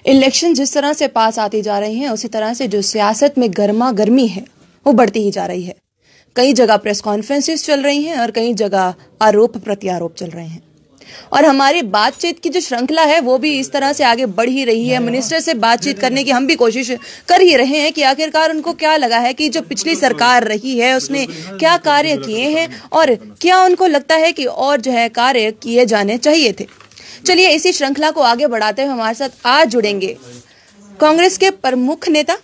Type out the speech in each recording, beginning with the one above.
Election जिस तरह से पास आती जा रही हैं उसी तरह से जो सियासत में गर्मा गर्मी है वो बढ़ती ही जा रही है। कई जगह प्रेस कॉन्फ्रेंसेस चल रही हैं और कई जगह आरोप प्रत्यारोप चल रहे हैं और हमारी बातचीत की जो श्रृंखला है वो भी इस तरह से आगे बढ़ ही रही है। मिनिस्टर से बातचीत करने की हम भी कोशिश कर ही रहे हैं कि आखिरकार उनको क्या लगा है कि जो पिछली सरकार रही है उसने क्या कार्य किए हैं और क्या उनको लगता है कि और जो है कार्य किए जाने चाहिए थे। चलिए इसी श्रृंखला को आगे बढ़ाते हुए हमारे साथ आज जुड़ेंगे कांग्रेस के प्रमुख नेता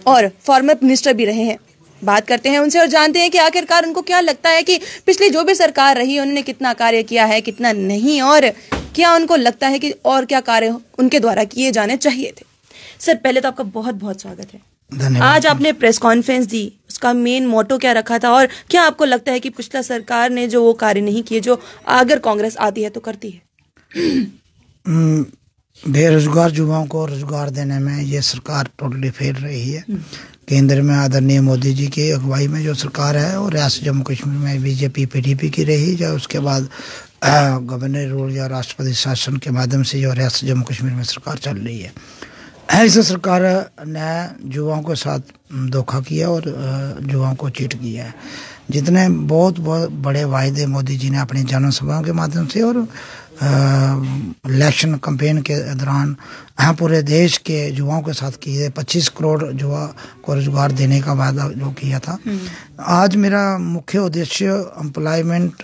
और फॉर्मर मिनिस्टर भी रहे हैं। बात करते हैं उनसे और जानते हैं कि आखिरकार उनको क्या लगता है कि पिछली जो भी सरकार रही है उन्होंने कितना कार्य किया है, कितना नहीं, और क्या उनको लगता है कि और क्या कार्य उनके द्वारा किए जाने चाहिए थे। सर पहले तो आपका बहुत बहुत स्वागत है। धन्यवाद। आज आपने प्रेस कॉन्फ्रेंस दी, उसका मेन मोटो क्या रखा था और क्या आपको लगता है कि पिछला सरकार ने जो वो कार्य नहीं किए जो अगर कांग्रेस आती है तो करती है? बेरोजगार युवाओं को रोजगार देने में ये सरकार टोटली फेल रही है। केंद्र में आदरणीय मोदी जी की अगुवाई में जो सरकार है और रियासत जम्मू कश्मीर में बीजेपी पीडीपी की रही, या उसके बाद गवर्नर रूल या राष्ट्रपति शासन के माध्यम से जो रियासत जम्मू कश्मीर में सरकार चल रही है। इस सरकार ने युवाओं के साथ धोखा किया और युवाओं को चीट किया है। जितने बहुत बड़े वायदे मोदी जी ने अपनी जनसभाओं के माध्यम से और इलेक्शन कैंपेन के दौरान पूरे देश के युवाओं के साथ किए, 25 करोड़ युवा को रोजगार देने का वादा जो किया था। आज मेरा मुख्य उद्देश्य एम्प्लॉयमेंट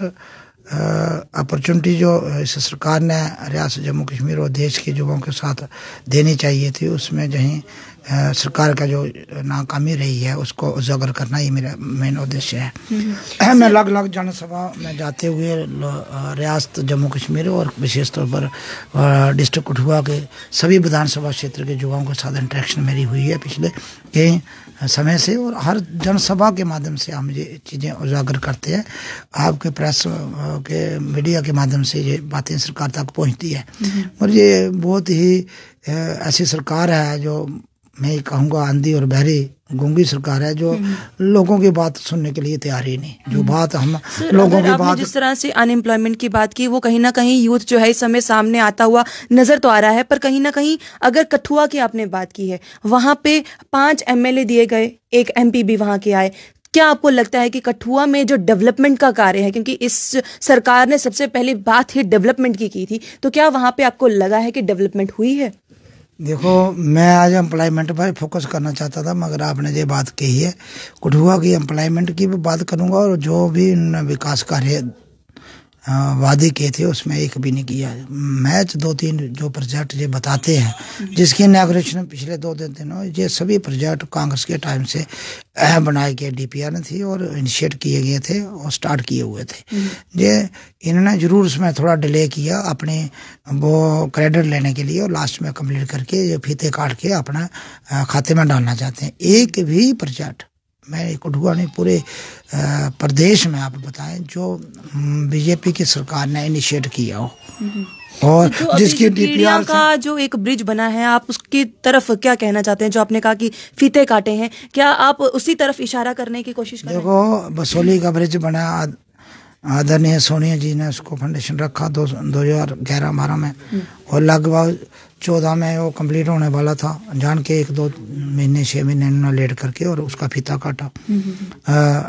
अपॉर्चुनिटी जो इस सरकार ने रियासत जम्मू कश्मीर और देश के युवाओं के साथ देनी चाहिए थी, उसमें जहीं सरकार का जो नाकामी रही है उसको उजागर करना ही मेरा मेन उद्देश्य है। मैं अलग अलग जनसभा में जाते हुए रियासत जम्मू कश्मीर और विशेष तौर पर डिस्ट्रिक्ट कठुआ के सभी विधानसभा क्षेत्र के युवाओं के साथ इंटरेक्शन मेरी हुई है पिछले कई समय से, और हर जनसभा के माध्यम से हम ये चीज़ें उजागर करते हैं। आपके प्रेस के मीडिया के माध्यम से ये बातें सरकार तक पहुंचती है और ये बहुत ही ऐसी सरकार है जो मैं कहूँगा अंधी और बहरी गूंगी सरकार है, जो लोगों की बात सुनने के लिए तैयार ही नहीं। जो बात हम लोगों की बात, जिस तरह से अनएम्प्लॉयमेंट की बात की, वो कहीं ना कहीं यूथ जो है इस समय सामने आता हुआ नजर तो आ रहा है, पर कहीं ना कहीं अगर कठुआ की आपने बात की है, वहां पे 5 MLA दिए गए, 1 MP भी वहां के आए। क्या आपको लगता है कि कठुआ में जो डेवलपमेंट का कार्य है, क्योंकि इस सरकार ने सबसे पहली बात ही डेवलपमेंट की थी, तो क्या वहां पे आपको लगा है कि डेवलपमेंट हुई है? देखो, मैं आज एम्प्लॉयमेंट पर फोकस करना चाहता था, मगर आपने ये बात कही है, कठुआ की एम्प्लॉयमेंट की भी बात करूंगा और जो भी विकास कार्य वादे किए थे उसमें एक भी नहीं किया। मैच 2-3 जो प्रोजेक्ट ये बताते हैं जिसकी इनॉग्रेशन पिछले 2 दिनों, ये सभी प्रोजेक्ट कांग्रेस के टाइम से बनाए गए DPR ने थी और इनिशिएट किए गए थे और स्टार्ट किए हुए थे। ये इन्होंने जरूर उसमें थोड़ा डिले किया अपने वो क्रेडिट लेने के लिए, और लास्ट में कंप्लीट करके ये फीते काट के अपना खाते में डालना चाहते हैं। एक भी प्रोजेक्ट मैं कठुआ नहीं पूरे प्रदेश में आप बताएं जो बीजेपी की सरकार ने इनिशिएट किया हो, और जिसकी DPR का जो एक ब्रिज बना है, आप उसकी तरफ क्या कहना चाहते हैं? जो आपने कहा कि फीते काटे हैं, क्या आप उसी तरफ इशारा करने की कोशिश कर रहे हैं? देखो, बसोली का ब्रिज बना, आदरणीय सोनिया जी ने उसको फाउंडेशन रखा 2011-12 में, और लगभग 14 में वो कंप्लीट होने वाला था, जान के 1-2 महीने 6 महीने उन्होंने लेट करके और उसका फीता काटा।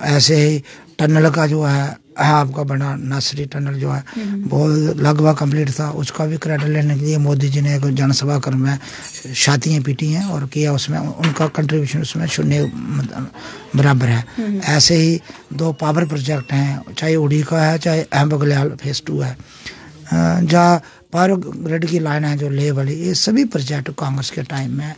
ऐसे ही टनल का जो है आपका बना नासरी टनल जो है वो लगभग कंप्लीट था, उसका भी क्रेडिट लेने के लिए मोदी जी ने एक जनसभा कर में छातियाँ पीटी हैं और किया, उसमें उनका कंट्रीब्यूशन उसमें 0 बराबर है। ऐसे ही 2 पावर प्रोजेक्ट हैं, चाहे उड़ी का है चाहे बगलियाल फेज 2 है, जहाँ पावर ग्रिड की लाइन है जो ले वाली, ये सभी प्रोजेक्ट कांग्रेस के टाइम में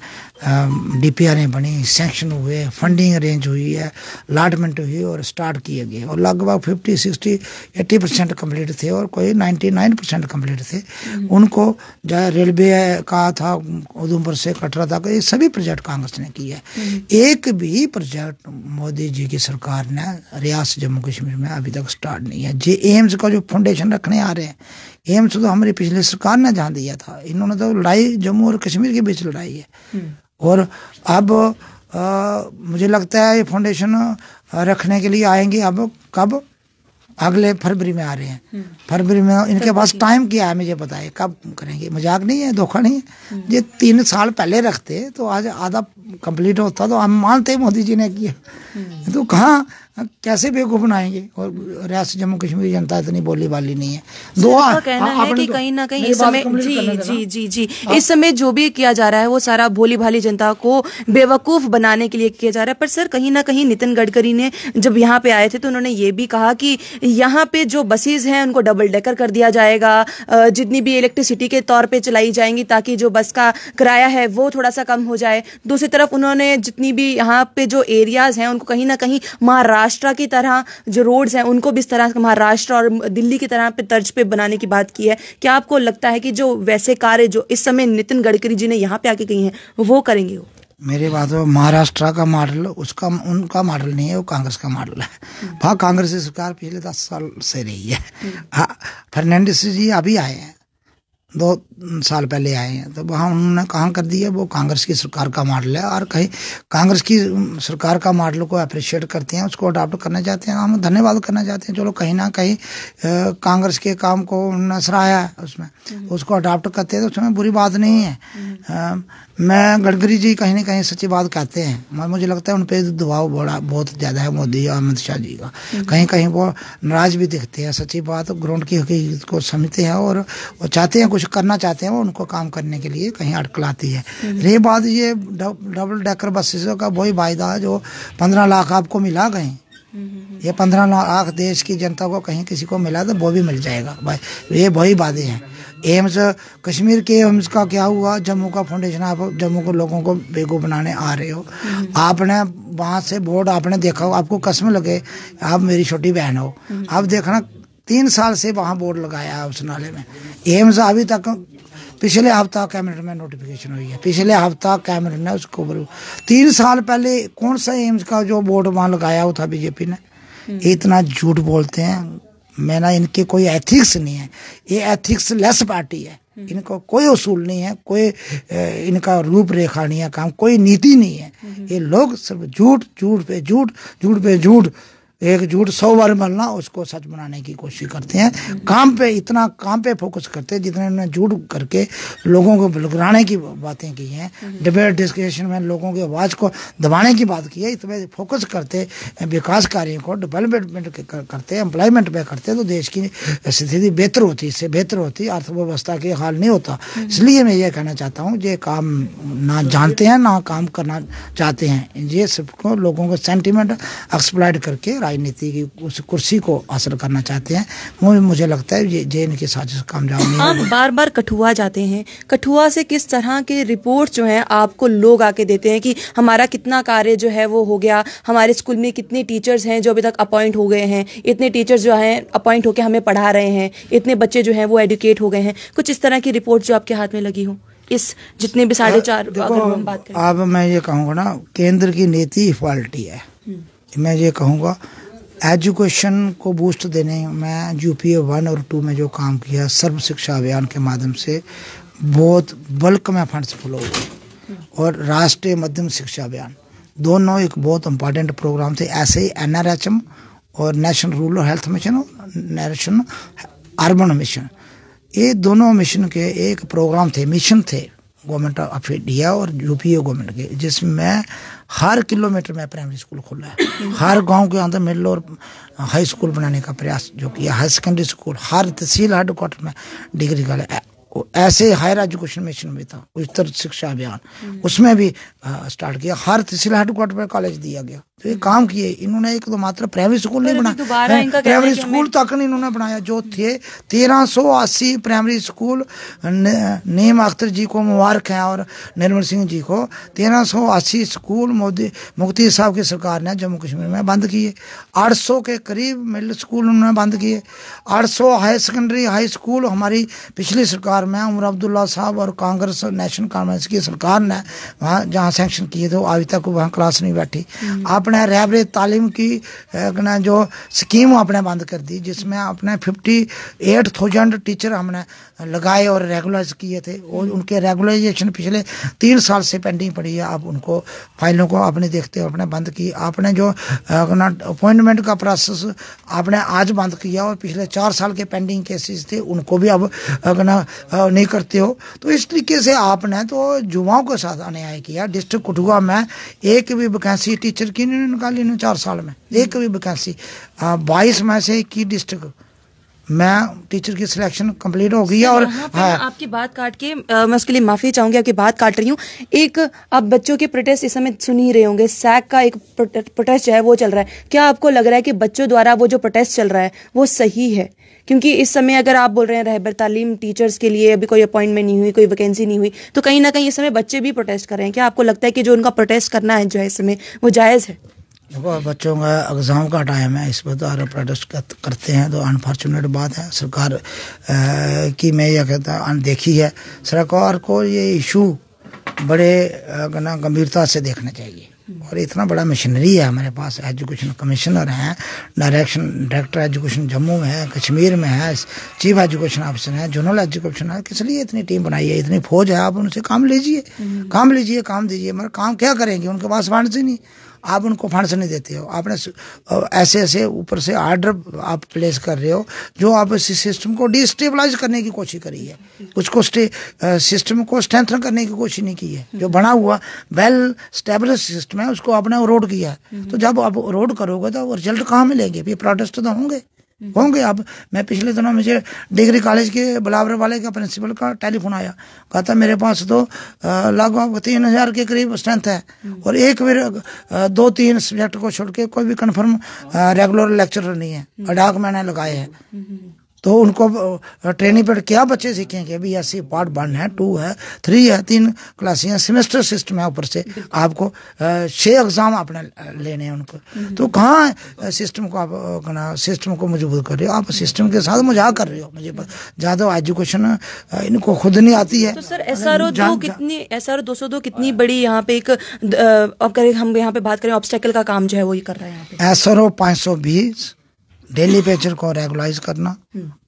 DPR बनी, सैंक्शन हुए, फंडिंग अरेंज हुई है, अलॉटमेंट हुई और स्टार्ट किए गए, और लगभग 50-60-80% कम्प्लीट थे और कोई 99% कम्प्लीट थे। उनको जो रेलवे का था उधमपुर से कटरा तक, ये सभी प्रोजेक्ट कांग्रेस ने किए है। एक भी प्रोजेक्ट मोदी जी की सरकार ने रियासत जम्मू कश्मीर में अभी तक स्टार्ट नहीं है। जे एम्स का जो फाउंडेशन रखने आ रहे हैं, एम्स तो हमारी पिछली सरकार ने जहाँ दिया था, इन्होंने तो लड़ाई जम्मू और कश्मीर के बीच लड़ाई है, और अब मुझे लगता है ये फाउंडेशन रखने के लिए आएंगे। अब कब? अगले फरवरी में आ रहे हैं। फरवरी में इनके पास टाइम क्या है मुझे पता है, कब करेंगे। मजाक नहीं है, धोखा नहीं है। ये 3 साल पहले रखते तो आज आधा कंप्लीट होता, तो हम मानते मोदी जी ने किया। तो कहाँ कैसे बेवकूफ बनाएंगे। और रियासत जम्मू कश्मीर की जनता इतनी बोली वाली नहीं है। कहना है कि कहीं ना कहीं इस समय जी इस समय जो भी किया जा रहा है वो सारा भोली भाली जनता को बेवकूफ बनाने के लिए किया जा रहा है। पर सर कहीं ना कहीं नितिन गडकरी ने जब यहाँ पे आए थे तो उन्होंने ये भी कहा कि यहाँ पे जो बसेस हैं उनको डबल डेकर कर दिया जाएगा, जितनी भी इलेक्ट्रिसिटी के तौर पे चलाई जाएंगी ताकि जो बस का किराया है वो थोड़ा सा कम हो जाए। दूसरी तरफ उन्होंने जितनी भी यहाँ पे जो एरियाज हैं उनको कहीं ना कहीं महाराष्ट्र की तरह जो रोड्स हैं उनको भी इस तरह महाराष्ट्र और दिल्ली की तरह पे तर्ज पे बनाने की बात की है। क्या आपको लगता है कि जो वैसे कार्य जो इस समय नितिन गडकरी जी ने यहाँ पे आके कही हैं वो करेंगे? वो मेरी बात है, महाराष्ट्र का मॉडल उसका उनका मॉडल नहीं है, वो कांग्रेस का मॉडल है। वहाँ कांग्रेस की सरकार पिछले 10 साल से रही है। फर्नांडिस जी अभी आए हैं, 2 साल पहले आए हैं, तो वहाँ उन्होंने कहाँ कर दिया, वो कांग्रेस की सरकार का मॉडल है। और कहीं कांग्रेस की सरकार का मॉडल को अप्रिशिएट करते हैं, उसको अडॉप्ट करना चाहते हैं, हम धन्यवाद करना चाहते हैं। चलो कहीं ना कहीं कांग्रेस के काम को उन्होंने सराहा है, उसमें उसको अडॉप्ट करते हैं तो उसमें बुरी बात नहीं है। मैं गडकरी जी कहीं ना कहीं सच्ची बात कहते हैं, मुझे लगता है उन पर दबाव बहुत ज़्यादा है मोदी और अमित शाह जी का। कहीं कहीं वो नाराज भी दिखते हैं, सच्ची बात ग्राउंड की हकीकत को समझते हैं और वो चाहते हैं कुछ करना चाहते हैं, वो उनको काम करने के लिए कहीं अटकलाती है। रही बात ये डबल डेकर बसेस का वही वायदा जो 15 लाख आपको मिला कहीं, ये 15 लाख देश की जनता को कहीं किसी को मिला तो वो भी मिल जाएगा भाई, ये वही वादे हैं। एम्स कश्मीर के एम्स का क्या हुआ, जम्मू का फाउंडेशन, आप जम्मू के लोगों को बेवकूफ बनाने आ रहे हो। आपने वहाँ से बोर्ड आपने देखा हो, आपको कसम लगे, आप मेरी छोटी बहन हो, आप देखना 3 साल से वहाँ बोर्ड लगाया है उस नाले में। एम्स अभी तक पिछले हफ्ता कैबिनेट में नोटिफिकेशन हुई है, पिछले हफ्ता कैबिनेट ने उसको 3 साल पहले कौन सा एम्स का जो बोर्ड वहाँ लगाया हुआ था बीजेपी ने। इतना झूठ बोलते हैं। मैं ना, इनके कोई एथिक्स नहीं है, ये एथिक्स लेस पार्टी है, इनको कोई उसूल नहीं है, कोई इनका रूपरेखा नहीं है, काम कोई नीति नहीं है। ये लोग सिर्फ झूठ झूठ पे झूठ, झूठ पे झूठ, एक झूठ 100 बार मरना उसको सच बनाने की कोशिश करते हैं। काम पे इतना काम पे फोकस करते हैं जितने उन्होंने झूठ करके लोगों को बुलगुलाने की बातें की हैं, डिबेट डिस्कशन में लोगों की आवाज़ को दबाने की बात की है, इसमें फोकस करते विकास कार्यों को डेवलपमेंट करते, एम्प्लॉयमेंट पे करते तो देश की स्थिति बेहतर होती, इससे बेहतर होती, अर्थव्यवस्था के हाल नहीं होता। इसलिए मैं ये कहना चाहता हूँ, ये काम ना जानते हैं ना काम करना चाहते हैं, ये सबको लोगों को सेंटिमेंट एक्सप्लॉइट करके राजनीति की उस कुर्सी को हासिल करना चाहते हैं। मुझे लगता है ये इनकी साजिश कामयाब नहीं है। आप बार बार कठुआ जाते हैं, कठुआ से किस तरह के रिपोर्ट जो हैं आपको लोग आके देते हैं कि हमारा कितना कार्य जो है वो हो गया, हमारे स्कूल में कितने टीचर्स हैं जो अभी तक अपॉइंट हो गए हैं, इतने टीचर्स जो हैं अपॉइंट होकर हमें पढ़ा रहे हैं, इतने बच्चे जो हैं वो एडुकेट हो गए हैं, कुछ इस तरह की रिपोर्ट जो आपके हाथ में लगी हो, इस जितने भी 4.5 अगर हम बात करें। अब मैं ये कहूँगा ना, केंद्र की नीति इक्वालिटी है। मैं ये कहूँगा एजुकेशन को बूस्ट देने में UPA 1 और 2 में जो काम किया, सर्व शिक्षा अभियान के माध्यम से बहुत बल्क में फंड्स फ्लो हुए, और राष्ट्रीय मध्यम शिक्षा अभियान दोनों एक बहुत इम्पोर्टेंट प्रोग्राम थे। ऐसे ही NRHM और नेशनल रूरल हेल्थ मिशन और नेशनल अर्बन मिशन, ये दोनों मिशन के एक प्रोग्राम थे, मिशन थे गवर्नमेंट ऑफ इंडिया और UPA गवर्नमेंट के, जिसमें हर किलोमीटर में प्राइमरी स्कूल खुला है, हर गांव के अंदर मिडिल और हाई स्कूल बनाने का प्रयास जो किया, हाई सेकेंडरी स्कूल हर तहसील हेडक्वार्टर में डिग्री कॉलेज, ऐसे हायर एजुकेशन मिशन में था उच्चतर शिक्षा अभियान, उसमें भी स्टार्ट किया, हर तहसील हेडक्वार्टर पर कॉलेज दिया गया। तो ये काम किए इन्होंने, एक तो मात्र प्राइमरी स्कूल नहीं बनाया, प्राइमरी स्कूल तक नहीं इन्होंने बनाया, जो थे 1380 प्राइमरी स्कूल। नीम अख्तर जी को मुबारक हैं और निर्मल सिंह जी को, 1380 स्कूल मुफ्ती साहब की सरकार ने जम्मू कश्मीर में बंद किए। 800 के करीब मिडिल स्कूल उन्होंने बंद किए। 800 हाई सेकेंडरी हाई स्कूल हमारी पिछली सरकार में उमर अब्दुल्ला साहब और कांग्रेस नेशनल कांग्रेस की सरकार ने वहाँ जहाँ सैंक्शन किए थे, अभी तक वहाँ क्लास नहीं बैठी। आपने अपने रहबरे तालीम की जो स्कीम आपने बंद कर दी, जिसमें अपने 58,000 टीचर हमने लगाए और रेगुलराइज किए थे, और उनके रेगुलराइजेशन पिछले 3 साल से पेंडिंग पड़ी है। अब उनको फाइलों को आपने देखते हो आपने बंद की। आपने जो अपॉइंटमेंट का प्रोसेस आपने आज बंद किया, और पिछले 4 साल के पेंडिंग केसेस थे उनको भी अब नहीं करते हो। तो इस तरीके से आपने तो युवाओं के साथ अन्याय किया। डिस्ट्रिक्ट कठुआ में एक भी वैकेंसी टीचर की नहीं निकाली इन 4 साल में, एक भी वैकेंसी। 22 में से 21 डिस्ट्रिक्ट मैं टीचर की सिलेक्शन कंप्लीट हो गई है। और हाँ, आपकी बात काट के मैं उसके लिए माफी चाहूंगी, आपकी बात काट रही हूँ। एक आप बच्चों के प्रोटेस्ट इस समय सुन ही रहे होंगे, सैक का एक प्रोटेस्ट जो है वो चल रहा है। क्या आपको लग रहा है कि बच्चों द्वारा वो जो प्रोटेस्ट चल रहा है वो सही है? क्योंकि इस समय अगर आप बोल रहे हैं रहबर तालीम टीचर्स के लिए अभी कोई अपॉइंटमेंट नहीं हुई, कोई वैकेंसी नहीं हुई, तो कहीं ना कहीं इस समय बच्चे भी प्रोटेस्ट कर रहे हैं। क्या आपको लगता है कि जो उनका प्रोटेस्ट करना है जो है इस समय वो जायज़ है? देखो, बच्चों का एग्ज़ाम का टाइम है, इस पर तो प्रोटेस्ट करते हैं तो अनफॉर्चुनेट बात है। सरकार की मैं यह कहता हूँ अनदेखी है। सरकार को ये इशू बड़े गंभीरता से देखना चाहिए। और इतना बड़ा मशीनरी है हमारे पास, एजुकेशन कमिश्नर हैं, डायरेक्टर एजुकेशन जम्मू में है, कश्मीर में है, चीफ एजुकेशन ऑफिसर है, जनरल एजुकेशन है। किस लिए इतनी टीम बनाई है, इतनी फौज है? आप उनसे काम लीजिए, काम दीजिए, मगर काम क्या करेंगे? उनके पास फंड्स ही नहीं, आप उनको फंड्स नहीं देते हो। आपने ऐसे ऊपर से आर्डर आप प्लेस कर रहे हो जो आप इस सिस्टम को डिस्टेबलाइज करने की कोशिश करी है, उसको सिस्टम को स्ट्रेंथन करने की कोशिश नहीं की है। जो बना हुआ वेल स्टेबलिश सिस्टम है उसको आपने रोड किया है। तो जब आप रोड करोगे तो रिजल्ट कहाँ मिलेंगे? ये प्रोटेस्ट तो होंगे। अब मैं पिछले दिनों मुझे डिग्री कॉलेज के बलावर वाले का प्रिंसिपल का टेलीफोन आया, कहता मेरे पास तो लगभग 3,000 के करीब स्ट्रेंथ है, और एक बार 2-3 सब्जेक्ट को छोड़ के कोई भी कन्फर्म रेगुलर लेक्चरर नहीं है। अडाक मैंने लगाए हैं, तो उनको ट्रेनिंग पर क्या बच्चे सीखेंगे? अभी ऐसी पार्ट 1 है, 2 है, 3 है, 3 क्लासें, सेमेस्टर सिस्टम है। ऊपर से आपको 6 एग्जाम आपने लेने हैं उनको। तो कहाँ सिस्टम को मजबूत कर रहे हो आप? सिस्टम के साथ मजाक कर रहे हो। मुझे ज़्यादा एजुकेशन इनको खुद नहीं आती है। तो सर SRO 202 कितनी बड़ी यहाँ पे एक हम यहाँ पे बात करें ऑब्स्टेकल का काम जो है वो ये कर रहा है यहाँ पे। SRO 520 डेली पेचर को रेगुलाइज करना,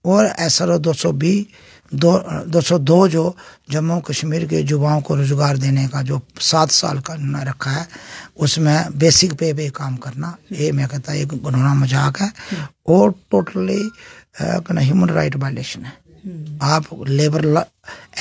और SRO 202 जो जम्मू कश्मीर के युवाओं को रोजगार देने का जो 7 साल का रखा है, उसमें बेसिक पे काम करना, ये मैं कहता एक घिनौना मजाक है और टोटली ह्यूमन राइट वायलेशन है। आप लेबर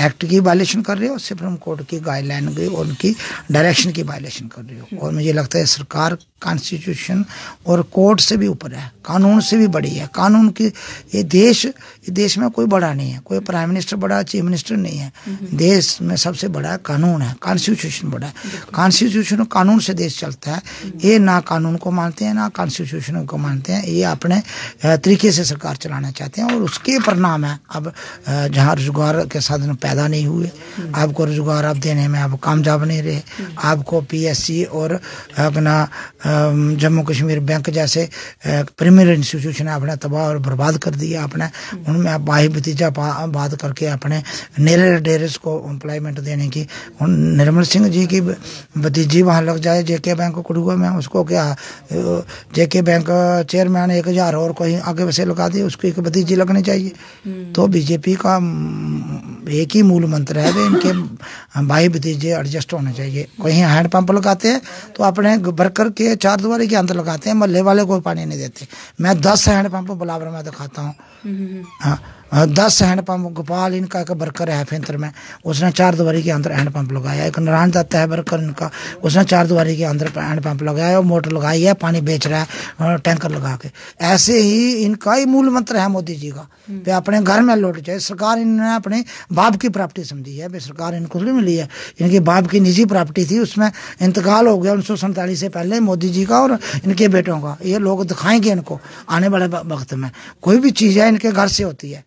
एक्ट की वायलेशन कर रहे हो, सुप्रीम कोर्ट की गाइडलाइन की और उनकी डायरेक्शन की वायलेशन कर रहे हो। और मुझे लगता है सरकार कॉन्स्टिट्यूशन और कोर्ट से भी ऊपर है, कानून से भी बड़ी है। कानून की ये देश में कोई बड़ा नहीं है, कोई प्राइम मिनिस्टर बड़ा, चीफ मिनिस्टर नहीं है। देश में सबसे बड़ा कानून है, कॉन्स्टिट्यूशन बड़ा है। कॉन्स्टिट्यूशन और कानून से देश चलता है। ये ना कानून को मानते हैं ना कॉन्स्टिट्यूशन को मानते हैं। ये अपने तरीके से सरकार चलाना चाहते हैं और उसके परिणाम है। अब जहाँ रोजगार के साधन पैदा नहीं हुए, आपको रोजगार आप देने में आप कामयाब नहीं रहे, आपको PSC और अपना जम्मू कश्मीर बैंक जैसे प्रीमियर इंस्टीट्यूशन आपने तबाह और बर्बाद कर दिया। आपने उनमें भाई भतीजा बात करके अपने नेरे डेरेस को एम्प्लॉयमेंट देने की, निर्मल सिंह जी की भतीजी वहाँ लग जाए JK बैंक कठुआ में, उसको क्या JK बैंक चेयरमैन 1,000 और कोई आगे वैसे लगा दिए, उसको एक भतीजी लगनी चाहिए। तो बीजेपी का एक ही मूल मंत्र है कि इनके भाई भतीजे एडजस्ट होने चाहिए। कहीं हैंडपंप लगाते हैं तो अपने वर्कर के 4 दीवारी के अंदर लगाते हैं, मोहल्ले वाले को पानी नहीं देते। मैं 10 हैंडपंप बलावर में दिखाता हूँ। हाँ, 10 हैंडपंप, गोपाल इनका एक वर्कर है फिंतर में, उसने 4 दीवारी के अंदर हैंडपंप लगाया। एक नारायण दत्ता है वर्कर इनका, उसने 4 दीवारी के अंदर हैंडपंप लगाया और मोटर लगाई है, पानी बेच रहा है टैंकर लगा के। ऐसे ही इनका ही मूल मंत्र है मोदी जी का, वे अपने घर में लौट जाए। सरकार इन्होंने अपने बाप की प्रॉपर्टी समझी है, सरकार इनको नहीं मिली है, इनके बाप की निजी प्रॉपर्टी थी, उसमें इंतकाल हो गया 1947 से पहले मोदी जी का और इनके बेटों का। ये लोग दिखाएंगे इनको आने वाले वक्त में। कोई भी चीज़ है इनके घर से होती है।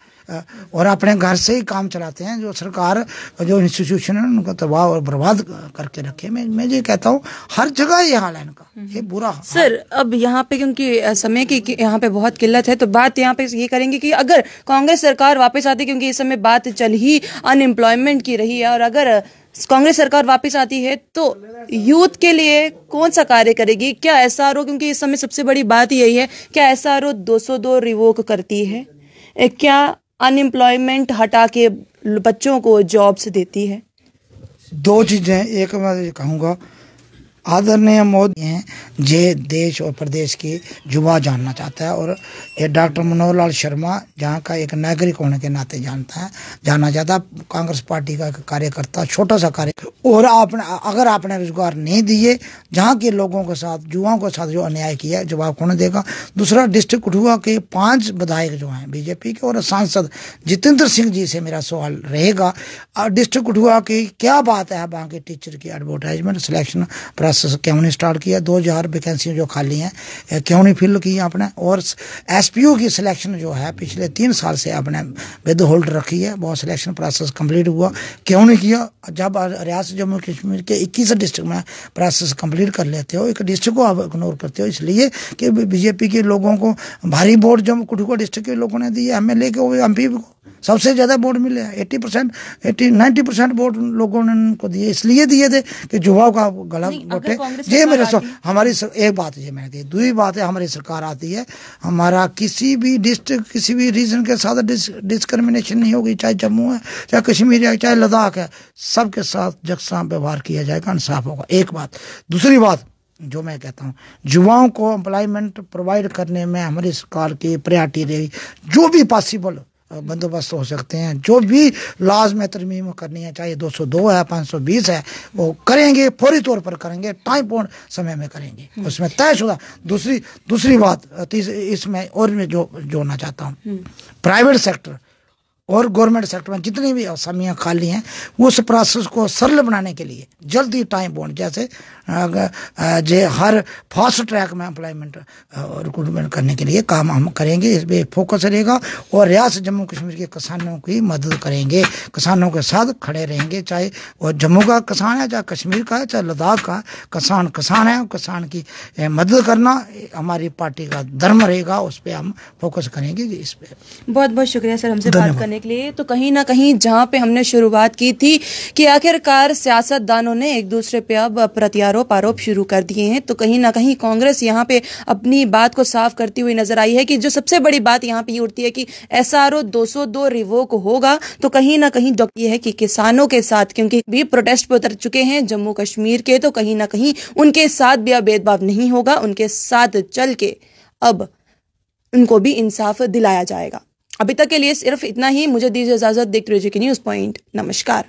और अपने घर से ही काम चलाते हैं। जो सरकार जो इंस्टीट्यूशन है उनको तबाह और बर्बाद करके रखे। मैं ये कहता हूँ हर जगह ये हाल है इनका, ये बुरा हाल। सर अब यहाँ पे क्योंकि समय की यहाँ पे बहुत किल्लत है, तो बात यहाँ पे ये करेंगे कि अगर कांग्रेस सरकार वापस आती, क्योंकि इस समय बात चल ही अनएम्प्लॉयमेंट की रही है, और अगर कांग्रेस सरकार वापस आती है तो यूथ के लिए कौन सा कार्य करेगी? क्या एसआरओ, क्योंकि इस समय सबसे बड़ी बात यही है, क्या एसआरओ 202 रिवोक करती है? क्या अनएम्प्लॉयमेंट हटा के बच्चों को जॉब्स देती है? दो चीजें, एक मैं ये कहूँगा आदरणीय मोदी हैं जे देश और प्रदेश की युवा जानना चाहता है, और ये डॉक्टर मनोहर लाल शर्मा जहाँ का एक नागरिक होने के नाते जानना चाहता है। कांग्रेस पार्टी का कार्यकर्ता, छोटा सा कार्य, और अगर आपने रोजगार नहीं दिए, जहाँ के लोगों के साथ, युवाओं के साथ जो अन्याय किया है, जवाब कौन देगा? दूसरा, डिस्ट्रिक्ट कठुआ के 5 विधायक जो हैं बीजेपी के और सांसद जितेंद्र सिंह जी से मेरा सवाल रहेगा, डिस्ट्रिक्ट कठुआ की क्या बात है वहाँ के टीचर की एडवर्टाइजमेंट सिलेक्शन क्यों नहीं स्टार्ट किया? 2000 वैकेंसी जो खाली हैं क्यों नहीं फिल की आपने? और एसपीओ की सिलेक्शन जो है पिछले 3 साल से आपने विद होल्ड रखी है, बहुत सिलेक्शन प्रोसेस कंप्लीट हुआ, क्यों नहीं किया? जब रियासत जम्मू कश्मीर के 21 डिस्ट्रिक्ट में प्रोसेस कंप्लीट कर लेते हो, एक डिस्ट्रिक्ट को आप इग्नोर करते हो, इसलिए कि बीजेपी के लोगों को भारी वोट जम्मू कठुआ डिस्ट्रिक्ट के लोगों ने दिए, एमएलए को, एमपी को सबसे ज्यादा वोट मिले, 90% वोट लोगों ने उनको दिए, इसलिए दिए थे कि युवाओं का गला वोट है। ये मेरा हमारी एक बात ये मैंने कही। दूसरी बात है, हमारी सरकार आती है, हमारा किसी भी डिस्ट्रिक्ट, किसी भी रीजन के साथ डिस्क्रिमिनेशन नहीं होगी, चाहे जम्मू है, चाहे कश्मीर है, चाहे लद्दाख है, सबके साथ यकसा व्यवहार किया जाएगा, इंसाफ होगा। एक बात। दूसरी बात जो मैं कहता हूँ, युवाओं को एम्प्लॉयमेंट प्रोवाइड करने में हमारी सरकार की प्रायोरिटी रही। जो भी पॉसिबल बंदोबस्त हो सकते हैं, जो भी लॉज में तरमीम करनी है, चाहे 202 है, 520 है, वो करेंगे, फौरी तौर पर करेंगे, टाइम पूर्ण समय में करेंगे, उसमें तयशुदा। दूसरी बात इसमें और मैं जो जोड़ना चाहता हूँ, प्राइवेट सेक्टर और गवर्नमेंट सेक्टर में जितनी भी असामियाँ खाली हैं, उस प्रोसेस को सरल बनाने के लिए जल्दी टाइम बॉन्ड, जैसे हर फास्ट ट्रैक में एम्प्लॉयमेंट रिक्रूटमेंट करने के लिए काम हम करेंगे, इस पर फोकस रहेगा, और रियासत जम्मू कश्मीर के किसानों की मदद करेंगे, किसानों के साथ खड़े रहेंगे, चाहे वो जम्मू का किसान है, चाहे कश्मीर का है, चाहे लद्दाख का किसान है, किसान की मदद करना हमारी पार्टी का धर्म रहेगा, उस पर हम फोकस करेंगे। इस पर बहुत बहुत शुक्रिया सर हमसे बात करने के लिए। तो कहीं ना कहीं जहां पे हमने शुरुआत की थी कि आखिरकार सियासतदानों ने एक दूसरे पे अब प्रत्यारोप आरोप शुरू कर दिए हैं, तो कहीं ना कहीं कांग्रेस यहां पे अपनी बात को साफ करती हुई नजर आई है कि जो सबसे बड़ी बात यहां पे ये उठती है कि एसआरओ 202 रिवोक होगा, तो कहीं ना कहीं जो ये है कि किसानों के साथ, क्योंकि भी प्रोटेस्ट पे उतर चुके हैं जम्मू कश्मीर के, तो कहीं ना कहीं उनके साथ भी अब भेदभाव नहीं होगा, उनके साथ चल के अब उनको भी इंसाफ दिलाया जाएगा। अभी तक के लिए सिर्फ इतना ही। मुझे दीजिए इजाजत। देखते रहिए न्यूज़ पॉइंट। नमस्कार।